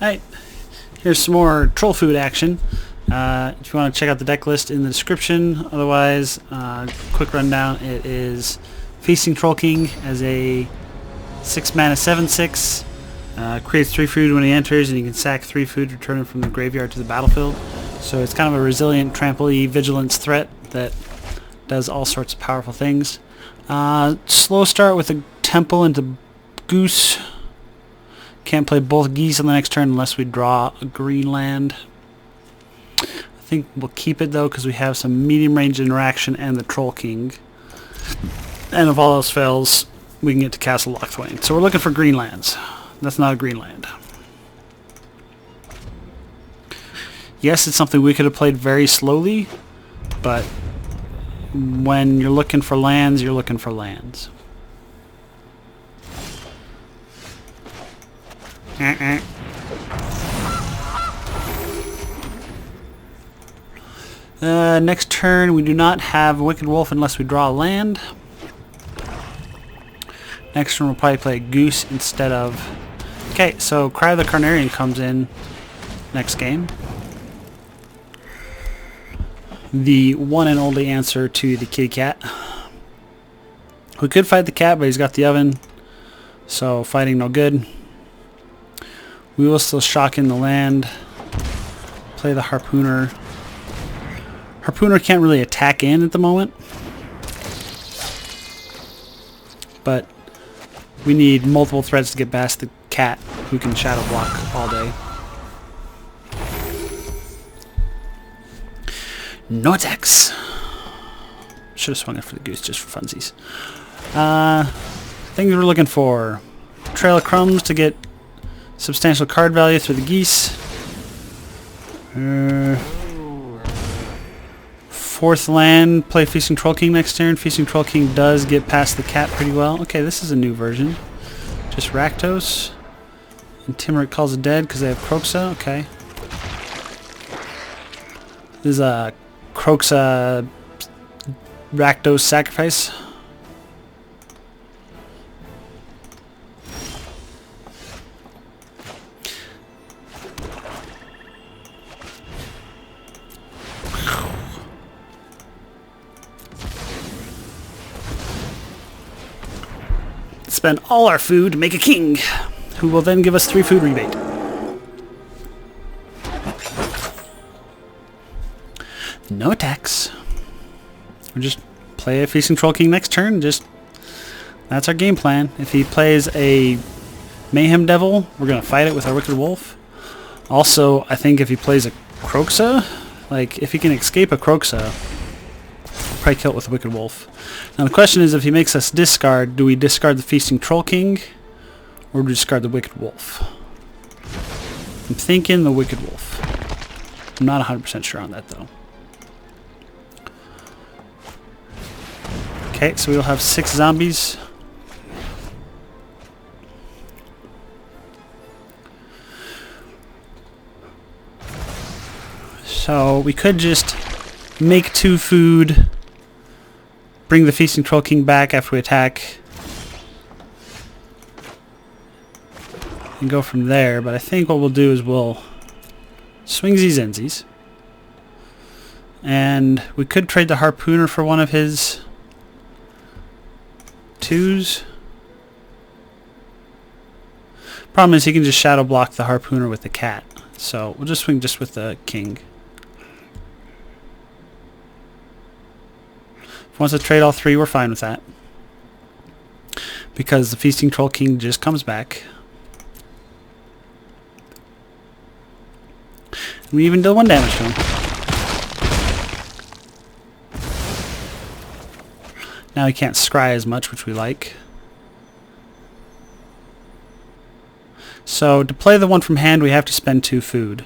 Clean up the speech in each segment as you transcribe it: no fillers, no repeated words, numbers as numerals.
Alright, here's some more troll food action. If you want to check out the deck list in the description, otherwise, quick rundown, it is Feasting Troll King as a 6 mana 7/6. Creates 3 food when he enters, and you can sack 3 food, return it from the graveyard to the battlefield. So it's kind of a resilient, trample-y vigilance threat that does all sorts of powerful things. Slow start with a temple into Goose. Can't play both geese on the next turn unless we draw a green land. I think we'll keep it though because we have some medium range interaction and the Troll King. And if all else fails, we can get to Castle Lochthwain. So we're looking for green lands. That's not a green land. Yes, it's something we could have played very slowly, but when you're looking for lands, you're looking for lands. Next turn, we do not have Wicked Wolf unless we draw a land. Next turn, we'll probably play a Goose instead of... Okay, so Cry of the Carnarian comes in next game. The one and only answer to the kitty cat. We could fight the cat, but he's got the oven, so fighting no good. We will still shock in the land. Play the Harpooner. Harpooner can't really attack in at the moment, but we need multiple threats to get past the cat, who can shadow block all day. No attacks. Should have swung it for the Goose just for funsies. Things we're looking for: Trail of Crumbs to get substantial card value through the geese. Fourth land, play Feasting Troll King next turn. Feasting Troll King does get past the cat pretty well. Okay, this is a new version. Just Rakdos. And Timurit calls it dead because they have Kroxa. Okay. This is a Kroxa Rakdos sacrifice. Spend all our food to make a king, who will then give us 3 food rebate. No attacks. We'll just play a Feasting Troll King next turn. That's our game plan. If he plays a Mayhem Devil, we're gonna fight it with our Wicked Wolf. Also, I think if he plays a Kroxa, like if he can escape a Kroxa, we'll probably kill it with a Wicked Wolf. Now the question is, if he makes us discard, do we discard the Feasting Troll King, or do we discard the Wicked Wolf? I'm thinking the Wicked Wolf. I'm not 100% sure on that though. Okay, so we'll have 6 zombies. So we could just make 2 food, bring the Feasting Troll King back after we attack, and go from there. But I think what we'll do is we'll swingsies ensies, and we could trade the Harpooner for one of his 2s. Problem is he can just shadow block the Harpooner with the cat, so we'll just swing just with the king. If he wants to trade all 3, we're fine with that, because the Feasting Troll King just comes back. We even deal 1 damage to him. Now he can't scry as much, which we like. So to play the one from hand, we have to spend 2 food.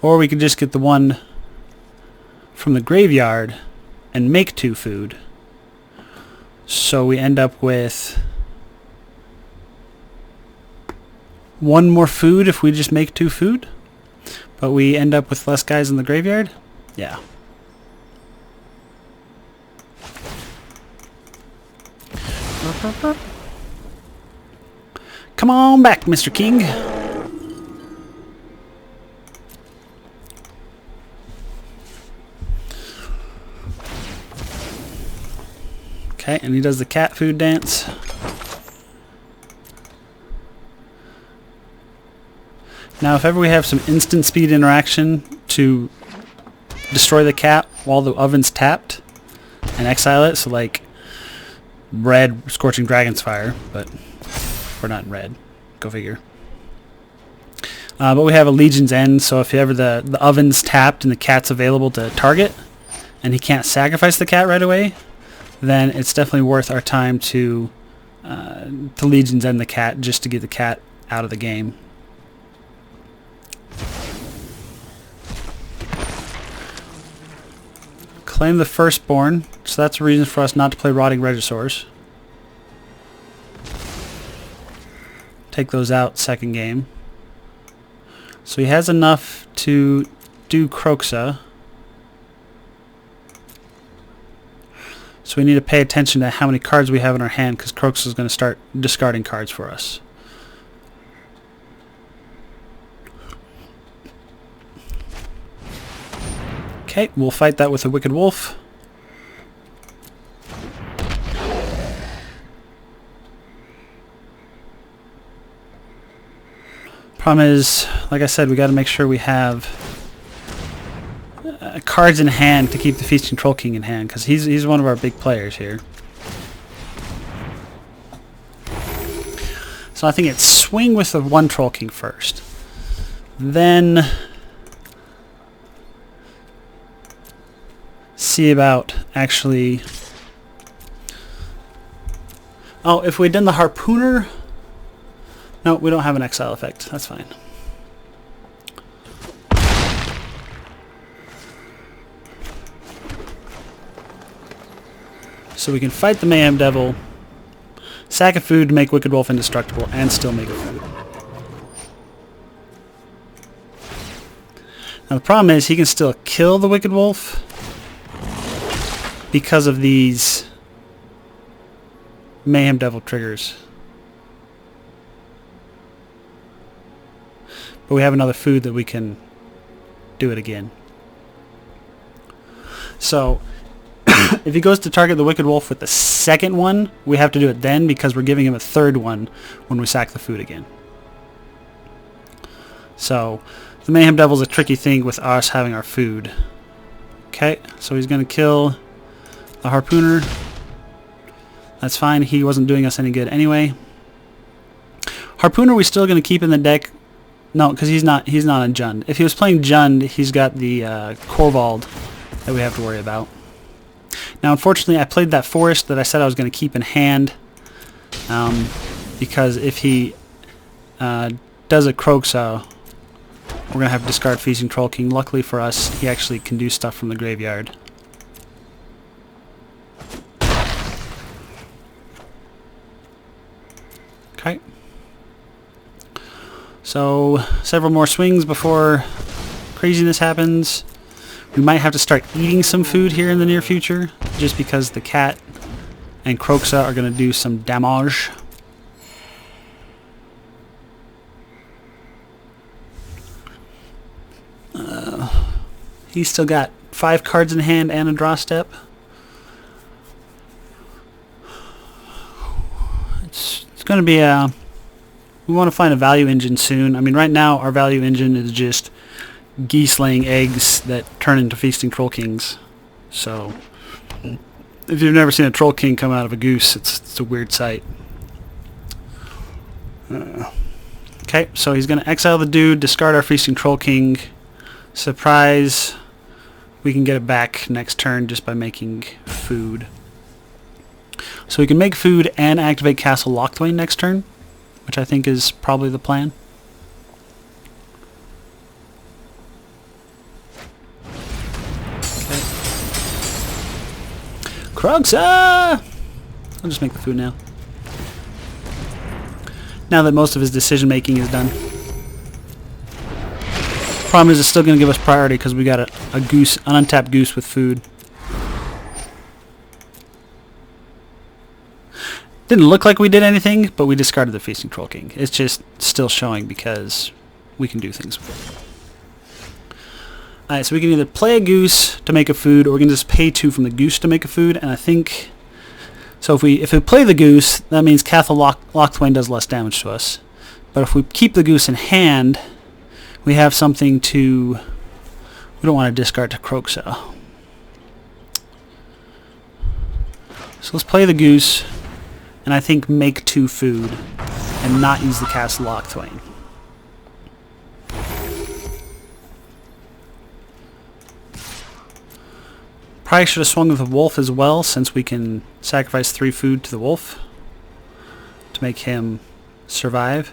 Or we can just get the one from the graveyard and make 2 food. So we end up with 1 more food if we just make 2 food. But we end up with less guys in the graveyard? Yeah. Come on back, Mr. King. Okay, and he does the cat food dance. Now, if ever we have some instant speed interaction to destroy the cat while the oven's tapped and exile it, so like red Scorching Dragon's Fire, but we're not in red. Go figure. But we have a Legion's End, so if ever the oven's tapped and the cat's available to target, and he can't sacrifice the cat right away, then it's definitely worth our time to Legion's End the cat just to get the cat out of the game. Claim the Firstborn, so that's a reason for us not to play Rotting Regisaurs. Take those out second game. So he has enough to do Kroxa. So we need to pay attention to how many cards we have in our hand, because Kroxa is going to start discarding cards for us. Okay, we'll fight that with a Wicked Wolf. Problem is, like I said, we got to make sure we have cards in hand to keep the Feasting Troll King in hand, because he's one of our big players here. So I think it's swing with the one Troll King first. Then see about actually... Oh, if we'd done the Harpooner... No, we don't have an exile effect. That's fine. So we can fight the Mayhem Devil, sack a food to make Wicked Wolf indestructible, and still make a food. Now the problem is he can still kill the Wicked Wolf because of these Mayhem Devil triggers. But we have another food that we can do it again. So if he goes to target the Wicked Wolf with the second one, we have to do it then, because we're giving him a third one when we sack the food again. So the Mayhem Devil's a tricky thing with us having our food. Okay, so he's going to kill the Harpooner. That's fine. He wasn't doing us any good anyway. Harpooner we're still going to keep in the deck. No, because he's not on Jund. If he was playing Jund, he's got the Korvald that we have to worry about. Now, unfortunately, I played that Forest that I said I was going to keep in hand, because if he does a Kroxa, we're going to have to discard Feasting Troll King. Luckily for us, he actually can do stuff from the graveyard. Okay. So, several more swings before craziness happens. We might have to start eating some food here in the near future, just because the cat and Kroxa are going to do some damage. He's still got 5 cards in hand and a draw step. It's going to be a... We want to find a value engine soon. I mean, right now our value engine is just geese laying eggs that turn into Feasting Troll Kings. So, if you've never seen a Troll King come out of a goose, it's a weird sight. Okay, so he's going to exile the dude, discard our Feasting Troll King. Surprise, we can get it back next turn just by making food. So we can make food and activate Castle Locthwain next turn, which I think is probably the plan. Okay. Kroxa! I'll just make the food now. Now that most of his decision making is done. Problem is it's still going to give us priority because we got a goose, an untapped goose with food. Didn't look like we did anything, but we discarded the Feasting Troll King. It's just still showing because we can do things with it. Alright, so we can either play a goose to make a food, or we can just pay 2 from the goose to make a food, and I think... So if we play the goose, that means Cathal Lochthwain does less damage to us. But if we keep the goose in hand, we have something to... We don't want to discard to Kroxa. So let's play the goose, and I think make 2 food, and not use the Castle Lochthwain. Probably should have swung with the wolf as well, since we can sacrifice 3 food to the wolf to make him survive.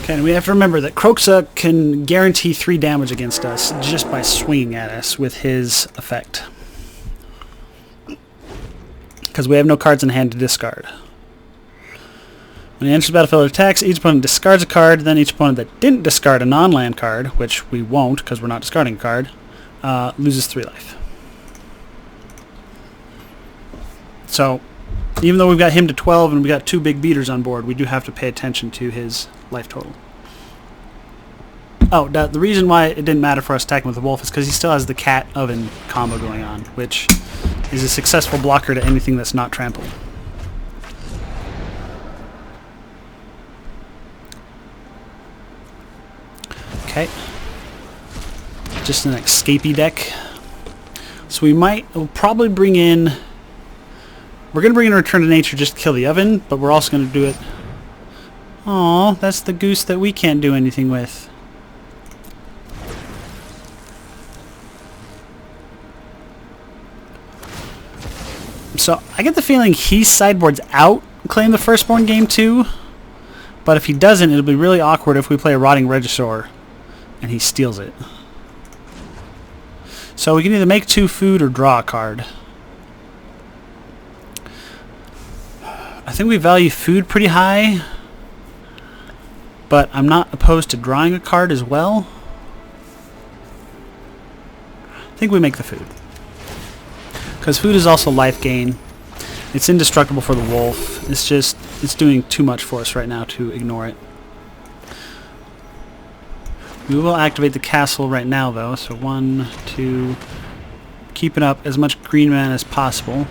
Okay, and we have to remember that Kroxa can guarantee 3 damage against us just by swinging at us with his effect. Because we have no cards in hand to discard. When he enters the battlefield and attacks, each opponent discards a card, then each opponent that didn't discard a non-land card, which we won't because we're not discarding a card, loses 3 life. So, even though we've got him to 12 and we've got 2 big beaters on board, we do have to pay attention to his life total. Oh, the reason why it didn't matter for us attacking with the wolf is because he still has the cat oven combo going on, which is a successful blocker to anything that's not trampled. Okay. Just an escapee deck. So we'll probably bring in... We're going to bring in Return to Nature just to kill the oven, but we're also going to do it... Aw, that's the goose that we can't do anything with. So I get the feeling he sideboards out Claim the Firstborn game 2, but if he doesn't, it'll be really awkward if we play a Rotting Regisaur and he steals it. So we can either make 2 food or draw a card. I think we value food pretty high, but I'm not opposed to drawing a card as well. I think we make the food. Because food is also life gain. It's indestructible for the wolf. It's doing too much for us right now to ignore it. We will activate the castle right now though, so 1, 2, keeping up as much green mana as possible.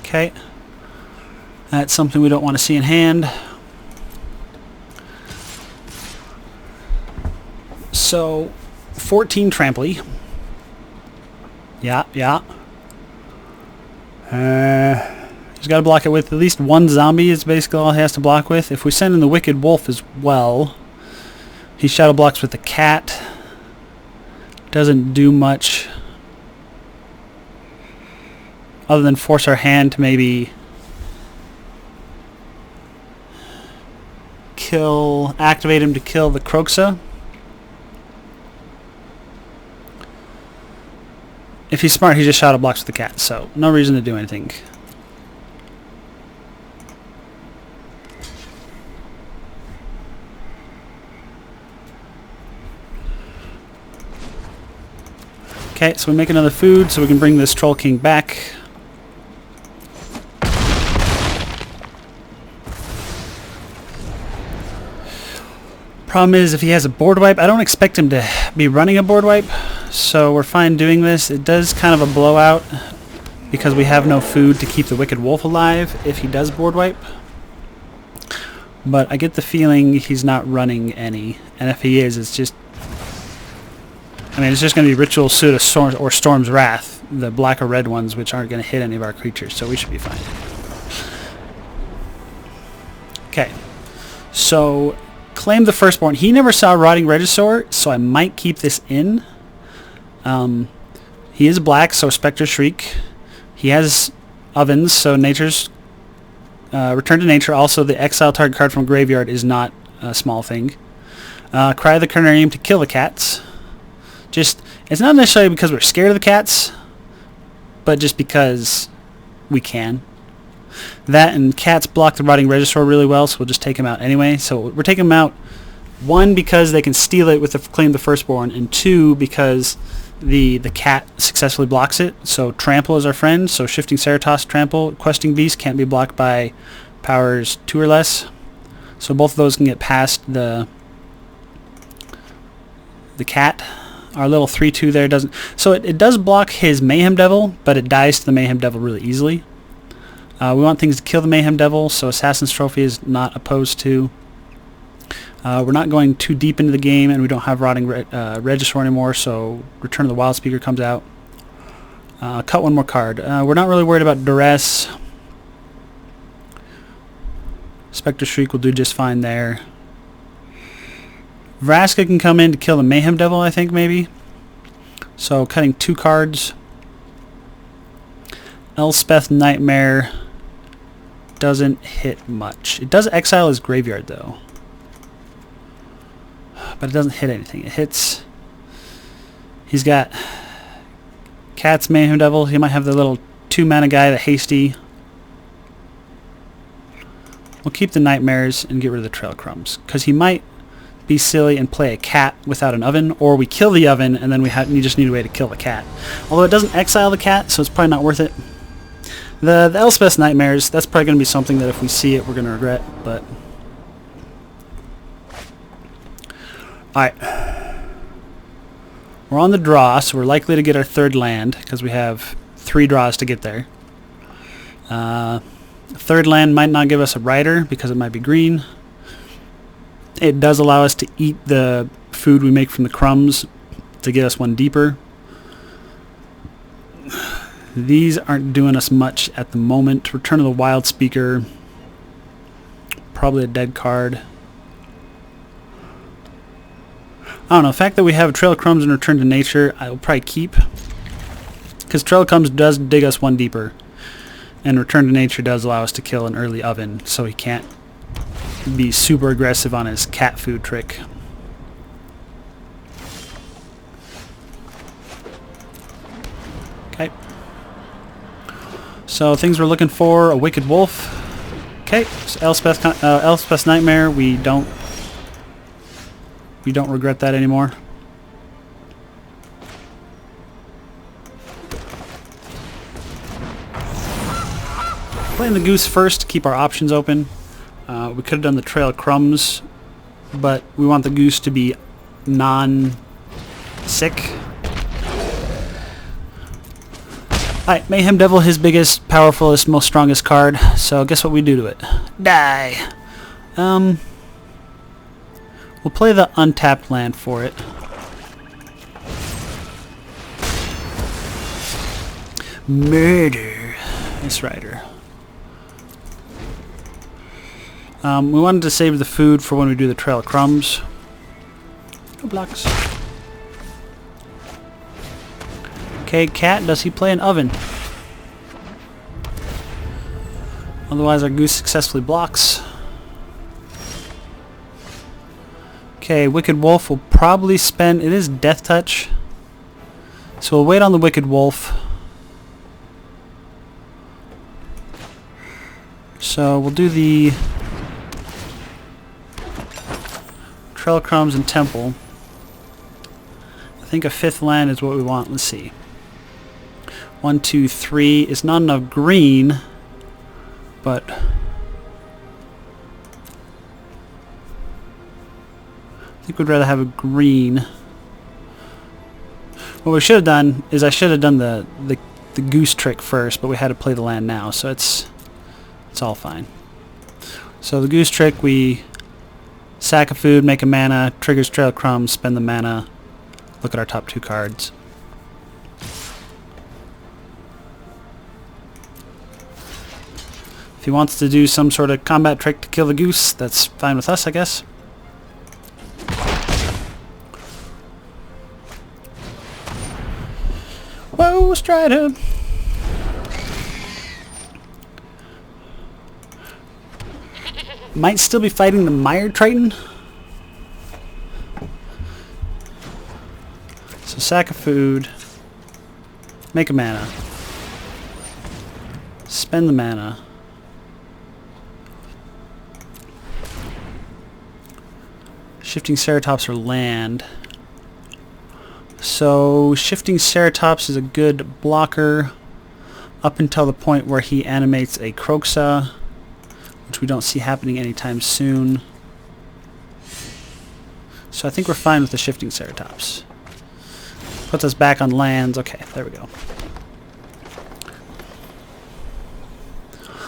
Okay. That's something we don't want to see in hand. So, 14 Trampley. Yeah. He's got to block it with at least 1 zombie is basically all he has to block with. If we send in the Wicked Wolf as well, he shadow blocks with the cat. Doesn't do much other than force our hand to maybe activate him to kill the Kroxa. If he's smart, he just shadow blocks with the cat, so no reason to do anything. Okay, so we make another food so we can bring this Troll King back. Problem is, if he has a board wipe, I don't expect him to be running a board wipe, so we're fine doing this. It does kind of a blowout because we have no food to keep the Wicked Wolf alive if he does board wipe. But I get the feeling he's not running any, and if he is, it's just... I mean, it's just going to be Ritual Suit or Storm's Wrath, the black or red ones, which aren't going to hit any of our creatures, so we should be fine. Okay, so Claim the Firstborn. He never saw Rotting Regisaur, so I might keep this in. He is black, so Spectre Shriek. He has ovens, so Nature's Return to Nature. Also, the exile target card from graveyard is not a small thing. Cry of the Carnarium to kill the cats. It's not necessarily because we're scared of the cats, but just because we can. That and cats block the rotting Regisaur really well, so we'll just take them out anyway. So we're taking them out, 1, because they can steal it with the claim the firstborn, and 2, because the cat successfully blocks it. So trample is our friend, so shifting Ceratops, trample, questing beast can't be blocked by powers 2 or less. So both of those can get past the cat. Our little 3/2 there doesn't. So it does block his Mayhem Devil, but it dies to the Mayhem Devil really easily. We want things to kill the Mayhem Devil, so Assassin's Trophy is not opposed to. We're not going too deep into the game, and we don't have Rotting Regisaur anymore, so Return of the Wild Speaker comes out. Cut one more card. We're not really worried about Duress. Spectre Shriek will do just fine there. Vraska can come in to kill the Mayhem Devil, I think, maybe. So cutting 2 cards. Elspeth Nightmare doesn't hit much. It does exile his graveyard, though. But it doesn't hit anything. It hits... He's got Cat's Mayhem Devil. He might have the little 2-mana guy, the Hasty. We'll keep the Nightmares and get rid of the Trail Crumbs, because he might be silly and play a cat without an oven, or we kill the oven and then you just need a way to kill the cat. Although it doesn't exile the cat, so it's probably not worth it. The Elspeth Nightmares, that's probably going to be something that if we see it, we're going to regret, but... Alright. We're on the draw, so we're likely to get our 3rd land, because we have 3 draws to get there. 3rd land might not give us a rider, because it might be green. It does allow us to eat the food we make from the crumbs to get us 1 deeper. These aren't doing us much at the moment. Return of the Wild Speaker. Probably a dead card. I don't know. The fact that we have a Trail of Crumbs and Return to Nature, I will probably keep. Because Trail of Crumbs does dig us 1 deeper. And Return to Nature does allow us to kill an early oven, so he can't be super aggressive on his cat food trick. Okay. So things we're looking for, a Wicked Wolf. Okay, so Elspeth's Nightmare, we don't regret that anymore. Playing the Goose first to keep our options open. We could have done the Trail of Crumbs, but we want the Goose to be non-sick. Alright, Mayhem Devil, his biggest, powerfulest, most strongest card. So guess what we do to it? Die! We'll play the untapped land for it. Murder. Nice Rider. We wanted to save the food for when we do the Trail of Crumbs. No blocks. Okay, cat, does he play an oven? Otherwise our Goose successfully blocks. Okay, Wicked Wolf will probably spend... It is Death Touch. So we'll wait on the Wicked Wolf. So we'll do the... Trail Crumbs and Temple. I think a 5th land is what we want. Let's see. 1, 2, 3. It's not enough green, but I think we'd rather have a green. What we should have done is I should have done the Goose trick first, but we had to play the land now, so it's all fine. So the Goose trick, we sack a food, make a mana, triggers Trail of Crumbs, spend the mana, look at our top 2 cards. If he wants to do some sort of combat trick to kill the Goose, that's fine with us, I guess. Whoa, Strider! Might still be fighting the Mired Triton. So sack of food, make a mana, spend the mana, Shifting Ceratops or land. So Shifting Ceratops is a good blocker up until the point where he animates a Croxa, which we don't see happening anytime soon. So I think we're fine with the Shifting Ceratops. Puts us back on lands. Okay, there we go.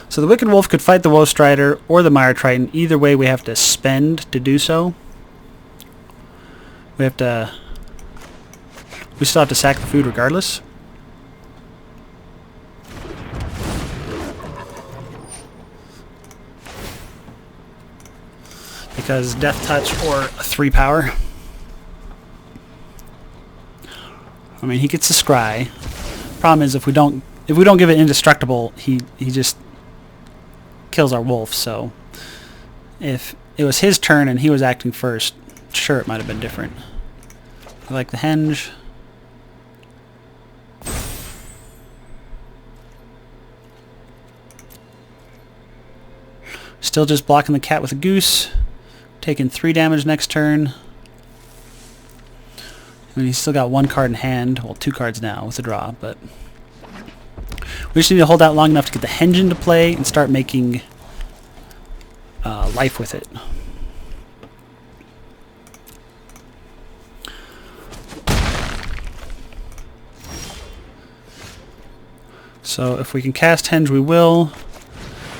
So the Wicked Wolf could fight the Woe Strider or the Mire Triton. Either way, we have to spend to do so. We still have to sack the food regardless. Because Death Touch or 3 power. I mean, he gets a scry. Problem is, if we don't give it indestructible, he just kills our wolf. So if it was his turn and he was acting first, sure, it might have been different. I like the henge. Still just blocking the cat with a goose. Taking 3 damage next turn. I mean, he's still got 1 card in hand. Well, 2 cards now with the draw, but we just need to hold out long enough to get the henge into play and start making life with it. So if we can cast henge, we will.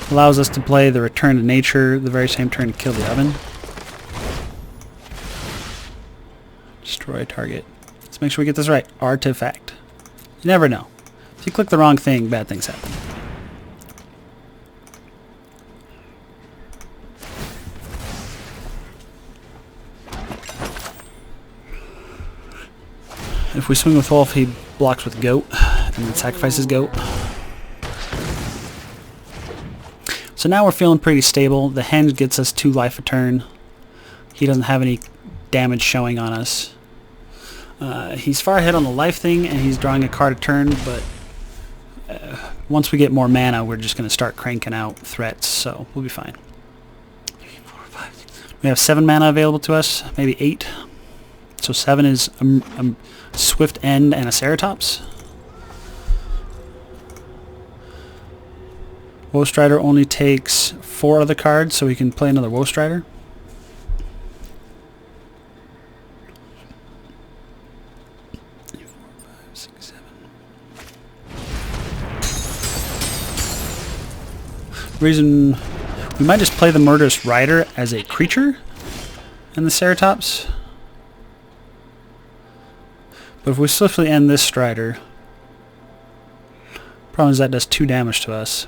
Allows us to play the Return to Nature the very same turn to kill the oven. Destroy target. Let's make sure we get this right. Artifact. You never know. If you click the wrong thing, bad things happen. If we swing with Wolf, he blocks with Goat and then sacrifices Goat. So now we're feeling pretty stable. The henge gets us 2 life a turn. He doesn't have any damage showing on us. He's far ahead on the life thing, and he's drawing a card a turn, but once we get more mana, we're just going to start cranking out threats, so we'll be fine. 3, 4, 5, 6. We have 7 mana available to us, maybe 8. So 7 is a Swift End and a Ceratops. Woe Strider only takes 4 other cards, so we can play another Woe Strider. Reason we might just play the Murderous Rider as a creature in the Ceratops. But if we swiftly end this Strider, problem is that does 2 damage to us.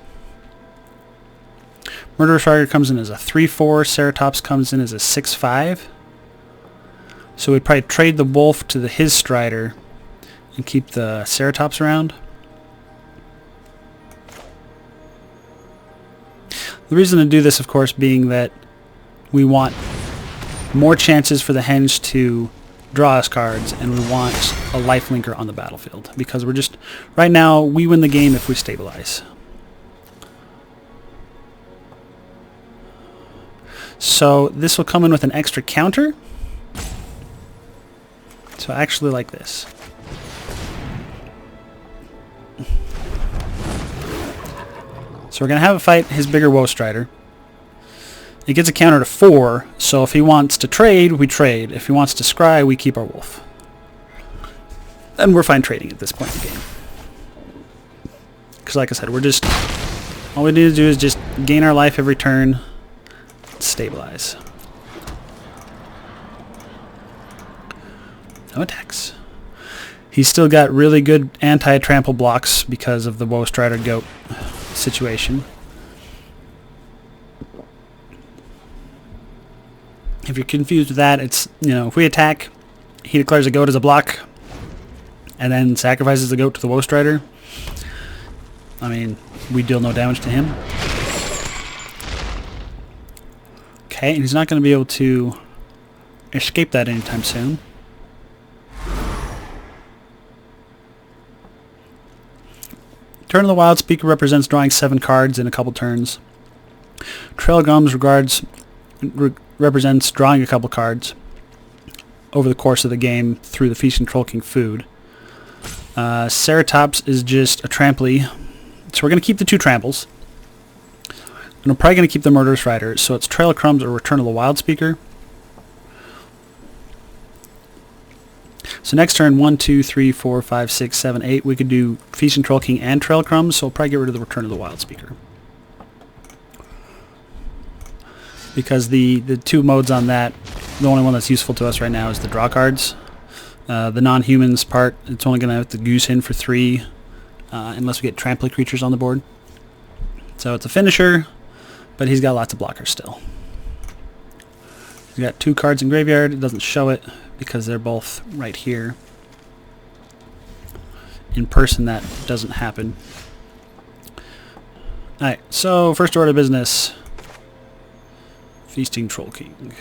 Murderous Rider comes in as a 3/4, Ceratops comes in as a 6/5. So we'd probably trade the Wolf to his Strider and keep the Ceratops around. The reason to do this, of course, being that we want more chances for the henge to draw us cards, and we want a lifelinker on the battlefield. Because we're just, right now, we win the game if we stabilize. So this will come in with an extra counter. So I actually like this. So we're going to have a fight his bigger Woe Strider. It gets a counter to 4, so if he wants to trade, we trade. If he wants to scry, we keep our Wolf. And we're fine trading at this point in the game. Because like I said, we're just, all we need to do is just gain our life every turn, stabilize. No attacks. He's still got really good anti-trample blocks because of the Woe Strider Goat situation. If you're confused with that, it's, you know, if we attack, he declares a goat as a block, and then sacrifices the goat to the Woe Strider. I mean, we deal no damage to him. Okay, and he's not going to be able to escape that anytime soon. Turn of the Wild Speaker represents drawing 7 cards in a couple turns. Trail Gums represents drawing a couple cards. over the course of the game through the Feasting Troll King food. Ceratops is just a trample, so we're going to keep the 2 tramples. And I'm probably going to keep the Murderous Rider, so it's Trail of Crumbs or Return of the Wild Speaker. So next turn, 1, 2, 3, 4, 5, 6, 7, 8, we could do Feasting Troll King and Trail of Crumbs, so we'll probably get rid of the Return of the Wild Speaker. Because the 2 modes on that, the only one that's useful to us right now is the draw cards. The non-humans part, it's only going to have to goose in for 3 unless we get trample creatures on the board. So it's a finisher, but he's got lots of blockers still. He's got 2 cards in graveyard. It doesn't show it because they're both right here. In person, that doesn't happen. Alright, so first order of business. Feasting Troll King.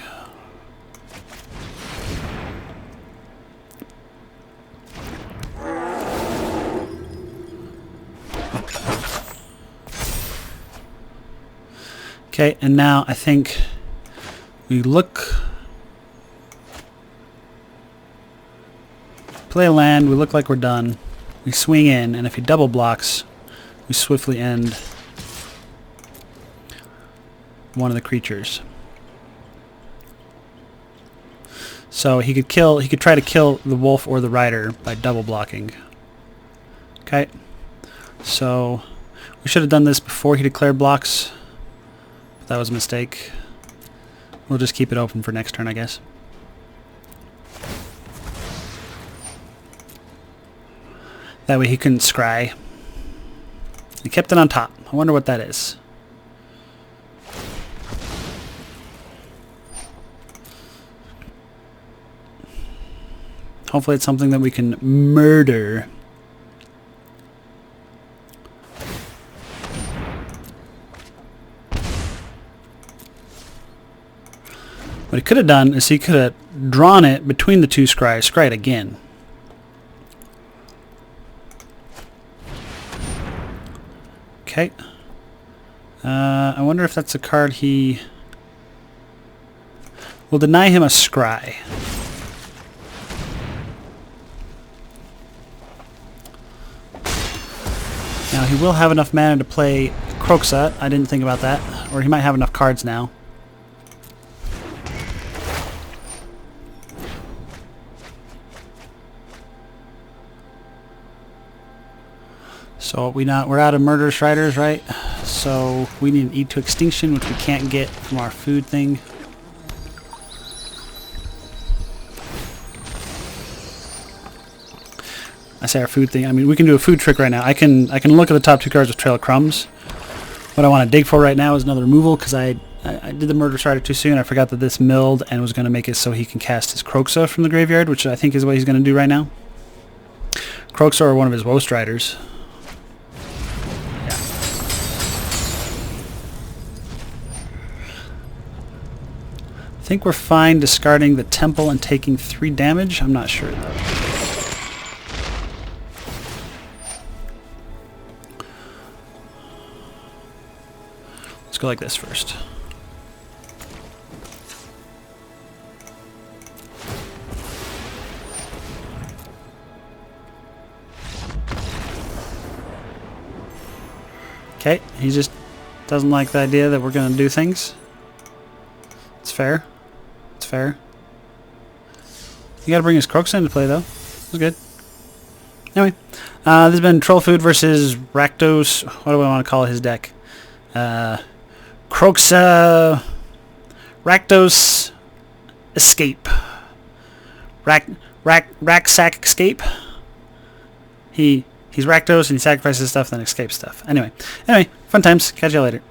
Okay, and now I think we play a land, we look like we're done, we swing in, and if he double blocks, we swiftly end one of the creatures. So he could try to kill the wolf or the rider by double blocking. Okay, so we should have done this before he declared blocks. That was a mistake. We'll just keep it open for next turn, I guess. That way he couldn't scry. He kept it on top. I wonder what that is. Hopefully it's something that we can murder. What he could have done is he could have drawn it between the 2 scries, scry it again. Okay. I wonder if that's a card he will deny him a scry. Now he will have enough mana to play Kroxa. I didn't think about that. Or he might have enough cards now. So we're out of Murderous Riders, right? So we need an Eat to Extinction, which we can't get from our food thing. I say our food thing. I mean, we can do a food trick right now. I can look at the top 2 cards with Trail of Crumbs. What I want to dig for right now is another removal because I did the Murderous Rider too soon. I forgot that this milled and was going to make it so he can cast his Kroxa from the graveyard, which I think is what he's going to do right now. Kroxa or one of his Woest Riders. I think we're fine discarding the Temple and taking 3 damage. I'm not sure though. Let's go like this first. Okay, he just doesn't like the idea that we're going to do things. It's fair. It's fair. You gotta bring his Kroxa into play, though. That's good. Anyway, this has been Troll Food versus Rakdos. What do I want to call his deck? Kroxa... Rakdos... Escape. Raksack Escape. He's Rakdos and he sacrifices stuff, then escapes stuff. Anyway, fun times. Catch you later.